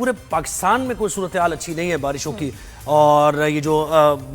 पूरे पाकिस्तान में कोई सूरत हाल अच्छी नहीं है बारिशों की, और ये जो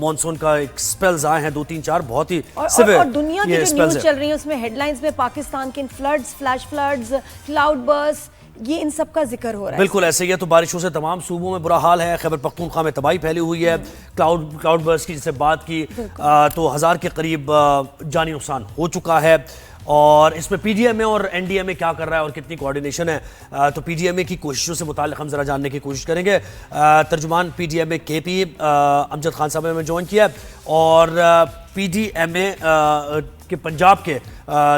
मॉनसून का एक स्पेल्स आए हैं 2-3-4 बहुत ही और दुनिया की जो न्यूज चल रही है उसमें हेडलाइंस में पाकिस्तान के floods, flash floods, cloud burst, ये इन सब का जिक्र हो रहा है। बिल्कुल ऐसे ही है। तो बारिशों से तमाम सूबों में बुरा हाल है। खैबर पख्तूनख्वा में तबाही फैली हुई है। क्लाउड बर्स्ट की जैसे बात की तो 1000 के करीब जानी नुकसान हो चुका है। और इसमें पीडीएमए और एनडीएमए क्या कर रहा है और कितनी कोऑर्डिनेशन है, तो पीडीएमए की कोशिशों से मुताल्लिक हम जरा जानने की कोशिश करेंगे। तर्जुमान पीडीएमए केपी अमजद खान साहब ने हमें ज्वाइन किया है, और पीडीएमए के पंजाब के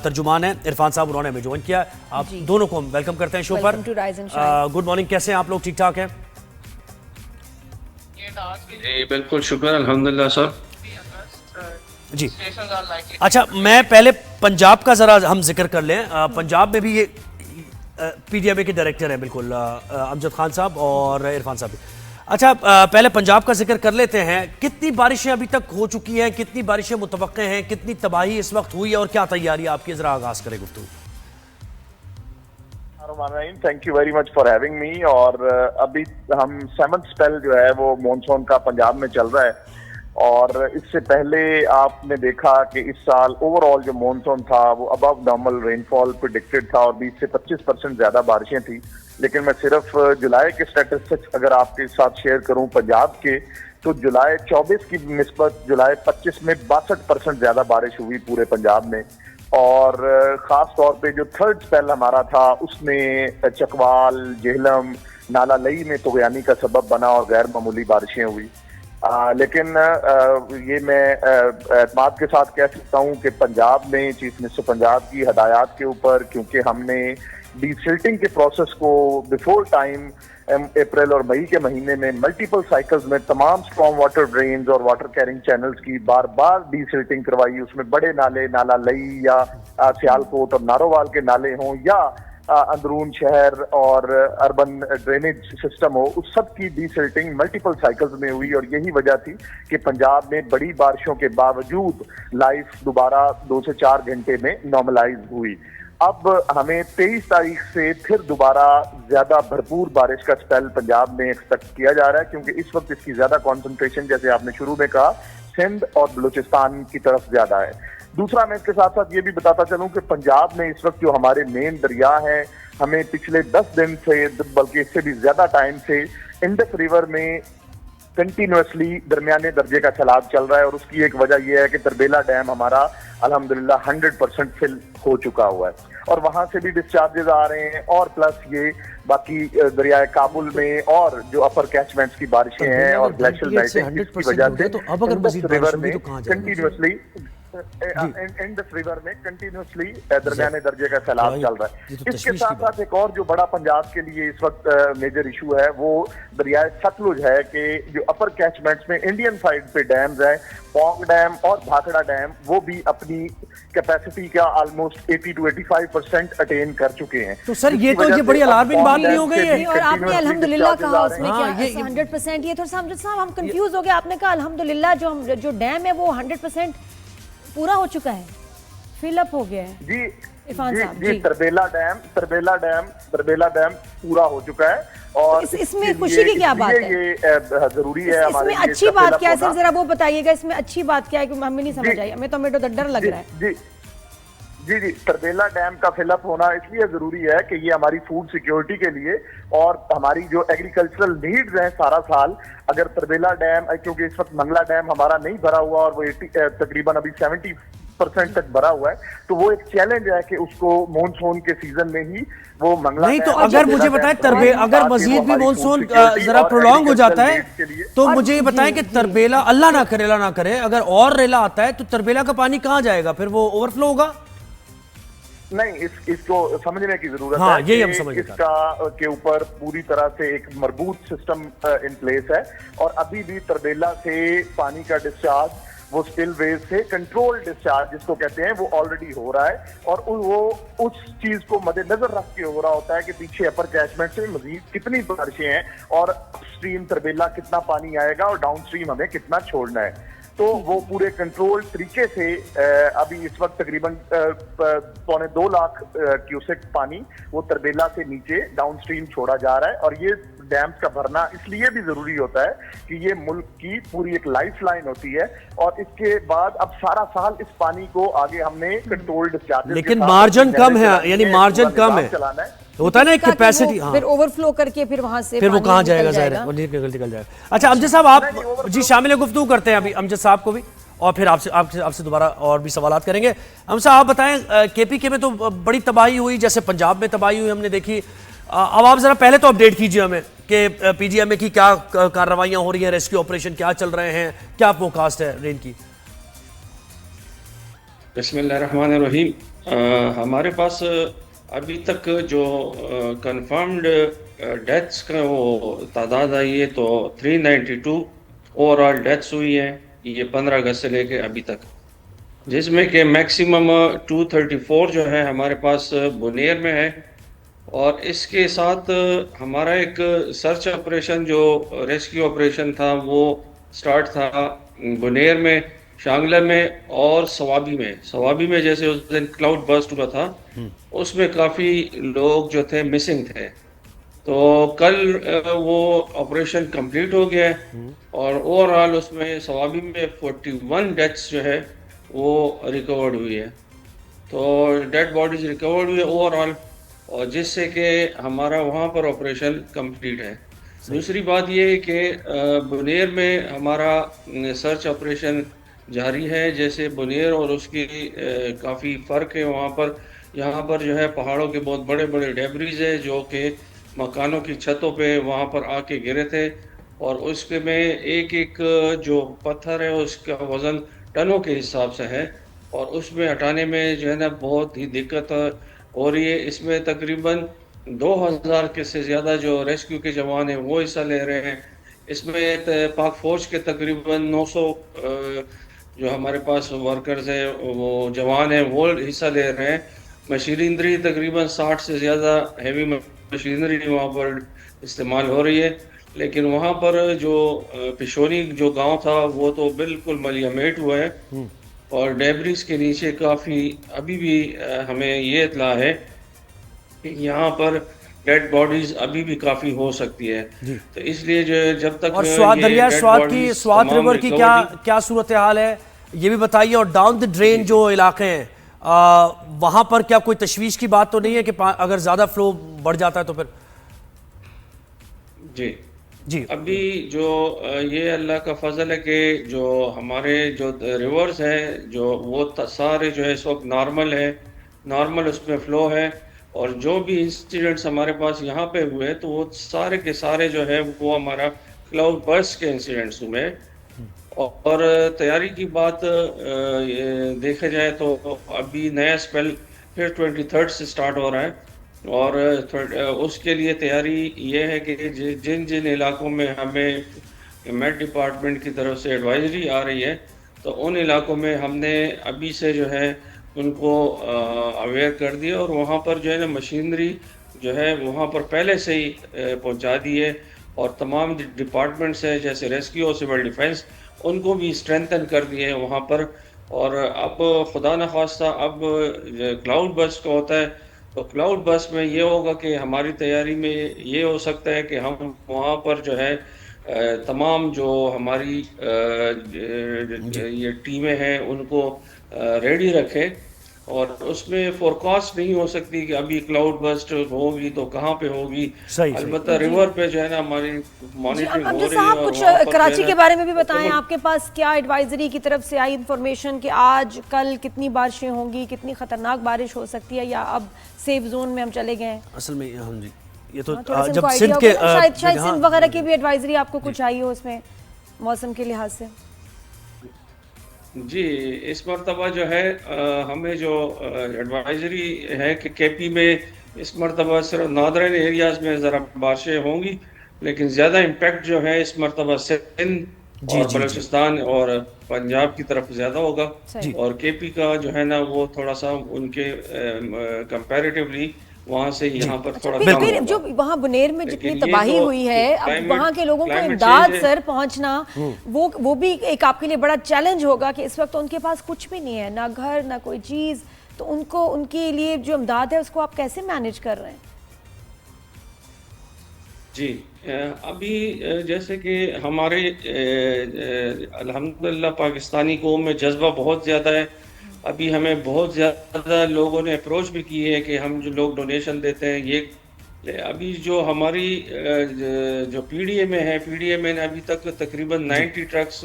तर्जुमान हैं इरफान साहब, उन्होंने हमें ज्वाइन किया। आप दोनों को हम वेलकम करते हैं शो पर। गुड मॉर्निंग, कैसे हैं आप लोग? ठीक ठाक हैं? जी बिल्कुल, शुक्र अल्हम्दुलिल्लाह सर जी। अच्छा, मैं पहले पंजाब का जरा हम जिक्र कर लें। पंजाब में भी ये पीडीएमए के डायरेक्टर हैं बिल्कुल अमजद खान साहब और इरफान साहब भी। अच्छा, पहले पंजाब का जिक्र कर लेते हैं। कितनी बारिशें अभी तक हो चुकी हैं, कितनी बारिशें मुतवक्के हैं, कितनी तबाही इस वक्त हुई है और क्या तैयारी आपकी, जरा आगाज करें गुफ्तगू। Thank you very much for having me. और अभी हम 7th स्पेल जो है वो मॉनसून का पंजाब में चल रहा है, और इससे पहले आपने देखा कि इस साल ओवरऑल जो मॉनसून था वो अबव नॉर्मल रेनफॉल प्रेडिक्टेड था और 20 से 25% ज्यादा बारिशें थी। लेकिन मैं सिर्फ जुलाई के स्टैटिस्टिक्स अगर आपके साथ शेयर करूं पंजाब के, तो जुलाई 24 की निस्बत जुलाई 25 में 62% ज्यादा बारिश हुई पूरे पंजाब में। और खास तौर पे जो 3rd स्पेल हमारा था उसमें चकवाल, जेहलम, नाला लई में तुगयानी का सबब बना और गैर मामूली बारिशें हुई। लेकिन ये मैं एतमाद के साथ कह सकता हूँ कि पंजाब में चीफ मिनिस्टर पंजाब की हदायत के ऊपर, क्योंकि हमने डीसिल्टिंग के प्रोसेस को बिफोर टाइम अप्रैल और मई के महीने में मल्टीपल साइकिल्स में तमाम स्ट्रॉन्ग वाटर ड्रेन्स और वाटर कैरिंग चैनल्स की बार बार डीसिल्टिंग करवाई। उसमें बड़े नाले, नाला लई या सियालकोट और नारोवाल के नाले हों या अंदरून शहर और अर्बन ड्रेनेज सिस्टम हो, उस सब की डीसिल्टिंग मल्टीपल साइकिल्स में हुई। और यही वजह थी कि पंजाब में बड़ी बारिशों के बावजूद लाइफ दोबारा 2 से 4 घंटे में नॉर्मलाइज हुई। अब हमें 23 तारीख से फिर दोबारा ज्यादा भरपूर बारिश का स्पेल पंजाब में एक्सपेक्ट किया जा रहा है, क्योंकि इस वक्त इसकी ज्यादा कॉन्सेंट्रेशन, जैसे आपने शुरू में कहा, सिंध और बलूचिस्तान की तरफ ज्यादा है। दूसरा, मैं इसके साथ साथ ये भी बताता चलूं कि पंजाब में इस वक्त जो हमारे मेन दरिया हैं, हमें पिछले 10 दिन से, बल्कि इससे भी ज्यादा टाइम से, इंडस रिवर में कंटिन्यूसली दरमियाने दर्जे का सैलाब चल रहा है। और उसकी एक वजह यह है कि तरबेला डैम हमारा अल्हम्दुलिल्लाह 100% फिल हो चुका हुआ है और वहां से भी डिस्चार्जेस आ रहे हैं। और प्लस ये बाकी दरियाए काबुल में और जो अपर कैचमेंट्स की बारिशें हैं और ग्लेशियल राइजिंग की वजह से इंडस रिवर में कंटिन्यूसली इंडस रिवर में कंटिन्यूसली दरमियाने दर्जे का सैलाब चल रहा है। इसके साथ साथ एक और जो बड़ा पंजाब के लिए इस वक्त मेजर इशू है वो दरियाए सतलुज है कि जो अपर कैचमेंट्स में इंडियन साइड पे डैम्स है, पौंग डैम और भाखड़ा डैम, वो भी अपनी कैपेसिटी का ऑलमोस्ट 80 to 85% अटेन कर चुके हैं। तो सर ये तो बड़ी अलार्मिंग बात नहीं हो गई है? और आपने अल्हम्दुलिल्लाह कहा उसमें क्या 100%, ये थोड़ा सा अमजद साहब हम कंफ्यूज हो गए। आपने कहा अल्हम्दुलिल्लाह जो डैम है वो 100% पूरा हो चुका है, फिल अप हो गया है। जी इरफान साहब, जी तरबेला डैम पूरा हो चुका है। और इसमें खुशी की क्या बात है? ये जरूरी है हमारे लिए। अच्छी बात क्या है सर, जरा वो बताइएगा इसमें अच्छी बात क्या है, क्योंकि हमें नहीं समझ आई, हमें तो डर लग रहा है। जी तरबेला डैम का फिलअप होना इसलिए जरूरी है कि ये हमारी फूड सिक्योरिटी के लिए और हमारी जो एग्रीकल्चरल नीड्स हैं सारा साल, अगर तरबेला डैम, क्योंकि इस वक्त मंगला डैम हमारा नहीं भरा हुआ और वो तकरीबन अभी 70% तक भरा हुआ है, तो वो एक चैलेंज है कि उसको मॉनसून के सीजन में ही वो मंगला नहीं। तो अगर मुझे बताएं अगर मजीद भी मॉनसून जरा प्रोलॉन्ग हो जाता है तो मुझे ये बताएं कि तरबेला, अल्लाह ना करे, अगर और रेला आता है तो तरबेला का पानी कहाँ जाएगा? फिर वो ओवरफ्लो होगा? नहीं, इसको समझने की जरूरत है। यही हम समझ इसका के ऊपर पूरी तरह से एक मजबूत सिस्टम इन प्लेस है। और अभी भी तरबेला से पानी का डिस्चार्ज, वो स्पिल वेज से कंट्रोल डिस्चार्ज जिसको कहते हैं, वो ऑलरेडी हो रहा है। और वो उस चीज को मद्देनजर रख के हो रहा होता है कि पीछे अपर कैचमेंट से मजीद कितनी बारिशें हैं और अपस्ट्रीम तरबेला कितना पानी आएगा और डाउन स्ट्रीम हमें कितना छोड़ना है। तो वो पूरे कंट्रोल तरीके से अभी इस वक्त तकरीबन 1.25 लाख क्यूसेक पानी वो तरबेला से नीचे डाउनस्ट्रीम छोड़ा जा रहा है। और ये डैम्स का भरना इसलिए भी जरूरी होता है कि ये मुल्क की पूरी एक लाइफ लाइन होती है, और इसके बाद अब सारा साल इस पानी को आगे हमने कंट्रोल डिस्चार्ज, लेकिन मार्जिन कम है, यानी मार्जिन कम है, चलाना है। होता है ना कैपेसिटी। फिर ओवरफ्लो करके फिर वहां से फिर वो कहाँ जाएगा, जाहिर है वो निकल जाएगा। अच्छा अमजद साहब आप जी शामिल गुफ्तगू करते हैं अभी अमजद साहब को भी, और फिर आपसे दोबारा और भी सवालात करेंगे। हम साहब आप बताएं, केपीके में तो बड़ी तबाही हुई, जैसे पंजाब में तबाही हुई हमने देखी। अब आप जरा पहले तो अपडेट कीजिए हमें कि पीजीएमए की क्या कार्रवाइयां हो रही हैं, रेस्क्यू ऑपरेशन क्या चल रहे हैं, क्या फोरकास्ट है रेन की? बिस्मिल्लाहिर्रहमानिर्रहीम। हमारे पास अभी तक जो कंफर्म्ड डेथ्स का वो तादाद आई है तो 392 ओवरऑल डेथ्स हुई है ये 15 अगस्त से लेके अभी तक, जिसमें कि मैक्सिमम 234 जो है हमारे पास बुनेर में है। और इसके साथ हमारा एक सर्च ऑपरेशन जो रेस्क्यू ऑपरेशन था वो स्टार्ट था बुनेर में, शांगला में और सवाबी में जैसे उस दिन क्लाउड बर्स्ट हुआ था उसमें काफ़ी लोग जो थे मिसिंग थे। तो कल वो ऑपरेशन कंप्लीट हो गया है और ओवरऑल उसमें सवाबी में 41 डेथ्स जो है वो रिकवर्ड हुई है, तो डेड बॉडीज रिकवर्ड हुई है ओवरऑल, और जिससे कि हमारा वहाँ पर ऑपरेशन कंप्लीट है। दूसरी बात ये है कि बुनेर में हमारा सर्च ऑपरेशन जारी है। जैसे बुनेर और उसकी काफ़ी फ़र्क है वहाँ पर, यहाँ पर जो है पहाड़ों के बहुत बड़े बड़े डेब्रीज है जो कि मकानों की छतों पे वहाँ पर आके गिरे थे, और उसके में एक एक जो पत्थर है उसका वज़न टनों के हिसाब से है, और उसमें हटाने में जो है ना बहुत ही दिक्कत हो रही है। इसमें तकरीबन 2000 के से ज़्यादा जो रेस्क्यू के जवान हैं वो हिस्सा ले रहे हैं। इसमें पाक फ़ौज के तकरीबन 900 जो हमारे पास वर्कर्स हैं वो जवान हैं वो हिस्सा ले रहे हैं। मशीनरी तकरीबन 60 से ज़्यादा हैवी मशीनरी वहाँ पर इस्तेमाल हो रही है, लेकिन वहाँ पर जो पिशोनी जो गांव था वो तो बिल्कुल मलियामेट हुआ है, और डेब्रिस के नीचे काफ़ी अभी भी हमें ये इत्ला है कि यहाँ पर डेड बॉडीज अभी भी काफ़ी हो सकती है। तो इसलिए जो जब तक और स्वात रिवर की क्या सूरत हाल है ये भी बताइए, और डाउन द ड्रेन जो इलाके हैं वहाँ पर क्या कोई तशवीश की बात तो नहीं है कि अगर ज़्यादा फ्लो बढ़ जाता है तो फिर? जी अभी जो ये अल्लाह का फजल है कि जो हमारे जो रिवर्स हैं जो वो सारे जो है इस वक्त नॉर्मल उसमें फ़्लो है, और जो भी इंसिडेंट्स हमारे पास यहाँ पे हुए तो वो सारे के सारे जो है वो हमारा क्लाउड बर्स्ट के इंसिडेंट्स हुए। और तैयारी की बात देखा जाए तो अभी नया स्पेल फिर 23rd से स्टार्ट हो रहा है, और उसके लिए तैयारी ये है कि जिन जिन इलाकों में हमें मेट डिपार्टमेंट की तरफ से एडवाइजरी आ रही है तो उन इलाकों में हमने अभी से जो है उनको अवेयर कर दिया, और वहाँ पर जो है ना मशीनरी जो है वहाँ पर पहले से ही पहुँचा दी है, और तमाम डिपार्टमेंट्स हैं जैसे रेस्क्यू और सिविल डिफेंस उनको भी स्ट्रेंथन कर दिए हैं वहाँ पर। और अब खुदा न खास्ता अब क्लाउड बर्स्ट का होता है तो क्लाउड बर्स्ट में ये होगा कि हमारी तैयारी में ये हो सकता है कि हम वहाँ पर जो है तमाम जो हमारी ये टीमें हैं उनको रेडी रखें, और उसमें फोरकास्ट नहीं हो सकती कि अभी क्लाउड बर्स्ट होगी तो कहाँ पे होगी। अलबत्ता रिवर पे जो है ना हमारी मॉनिटरिंग हो रही है। कुछ कराची के बारे में भी बताएं, आपके पास क्या एडवाइजरी की तरफ से आई इंफॉर्मेशन कि आज कल कितनी बारिशें होंगी, कितनी खतरनाक बारिश हो सकती है, या अब सेफ जोन में हम चले गए हैं? असल में हम जी ये तो जब सिंध के शायद सिंध वगैरह की भी एडवाइजरी आपको कुछ आई हो उसमें मौसम के लिहाज से? जी इस मरतबा जो है हमें जो एडवाइजरी है कि केपी में इस मरतबा सिर्फ नॉर्दर्न एरियाज में ज़रा बारिशें होंगी, लेकिन ज़्यादा इम्पैक्ट जो है इस मरतबा सिंध और बलूचिस्तान और पंजाब की तरफ ज़्यादा होगा, और केपी का जो है ना वो थोड़ा सा उनके कंपैरेटिवली वहाँ से यहाँ पर थोड़ा फिर कम फिर होगा। जो वहाँ बुनेर में जितनी लेकिन ये तबाही जो हुई है, अब climate- वहाँ के लोगों को climate इमदाद change है। सर पहुँचना, वो भी एक आपके लिए बड़ा चैलेंज होगा कि इस वक्त उनके पास कुछ भी नहीं है, ना घर ना कोई चीज़, तो उनको उनके लिए जो इमदाद है उसको आप कैसे मैनेज कर रहे हैं? जी अभी जैसे कि हमारे अल्हम्दुलिल्लाह पाकिस्तानी कौम में जज्बा बहुत ज़्यादा है। अभी हमें बहुत ज़्यादा लोगों ने अप्रोच भी की है कि हम जो लोग डोनेशन देते हैं ये अभी जो हमारी जो पीडीए में है, पीडीए में ने अभी तक तकरीबन 90 ट्रक्स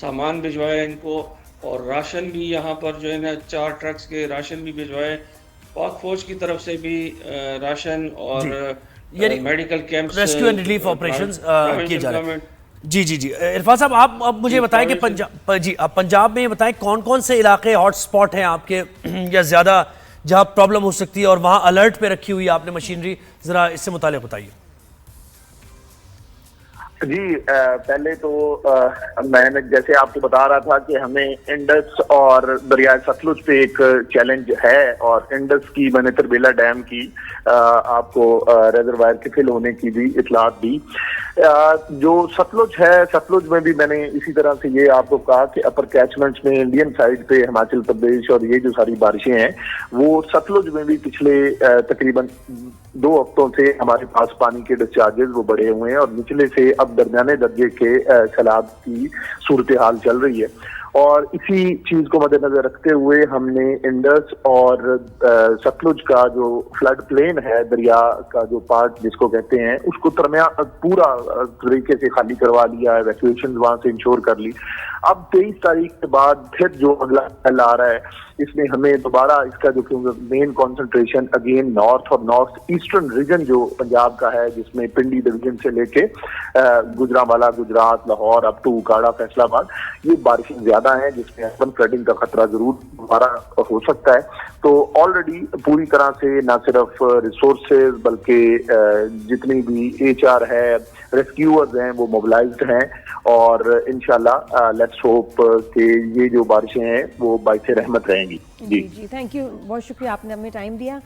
सामान भिजवाया इनको, और राशन भी यहाँ पर जो है ना 4 ट्रक्स के राशन भी भिजवाए। पाक फौज की तरफ से भी राशन और यानी medical camps, rescue and relief operations किए जा रहे हैं। जी जी जी, इरफान साहब आप अब मुझे जी, बताएं कि आप पंजाब में ये बताएं कौन कौन से इलाके हॉट स्पॉट हैं आपके या ज़्यादा जहां प्रॉब्लम हो सकती है, और वहां अलर्ट पे रखी हुई है आपने मशीनरी, ज़रा इससे मुताल्लिक़ बताइए। जी पहले तो मैंने जैसे आपको बता रहा था कि हमें इंडस और दरिया सतलुज पे एक चैलेंज है, और इंडस की मैंने तरबेला डैम की आपको रिजर्वायर के फिल होने की भी इतलात दी। जो सतलुज है, सतलुज में भी मैंने इसी तरह से ये आपको कहा कि अपर कैचमेंट्स में इंडियन साइड पे हिमाचल प्रदेश और ये जो सारी बारिशें हैं वो सतलुज में भी पिछले तकरीबन 2 हफ्तों से हमारे पास पानी के डिस्चार्जेस वो बढ़े हुए हैं, और निचले से अब दरमियाने दर्जे के सैलाब की सूरत हाल चल रही है। और इसी चीज को मद्देनजर रखते हुए हमने इंडस और सतलुज का जो फ्लड प्लेन है, दरिया का जो पार्ट जिसको कहते हैं, उसको पूरा तरीके से खाली करवा लिया, इवैक्यूएशन वहां से इंश्योर कर ली। अब 23 तारीख के बाद फिर जो अगला पहल आ रहा है, इसमें हमें दोबारा इसका जो मेन कंसंट्रेशन अगेन नॉर्थ और नॉर्थ ईस्टर्न रीजन जो पंजाब का है, जिसमें पिंडी डिवीजन से लेके गुजरांवाला, गुजरात, लाहौर अप टू उकाड़ा, फैसलाबाद, ये बारिशें ज्यादा हैं जिसमें अर्बन फ्लडिंग का खतरा जरूर दोबारा हो सकता है। तो ऑलरेडी पूरी तरह से न सिर्फ रिसोर्सेज बल्कि जितनी भी HR है, रेस्क्यूअर्स हैं, वो मोबिलाइज्ड हैं, और इंशाल्लाह लेट्स होप कि ये जो बारिशें हैं वो बाइसे रहमत रहेंगी। जी जी, थैंक यू, बहुत शुक्रिया, आपने हमें टाइम दिया।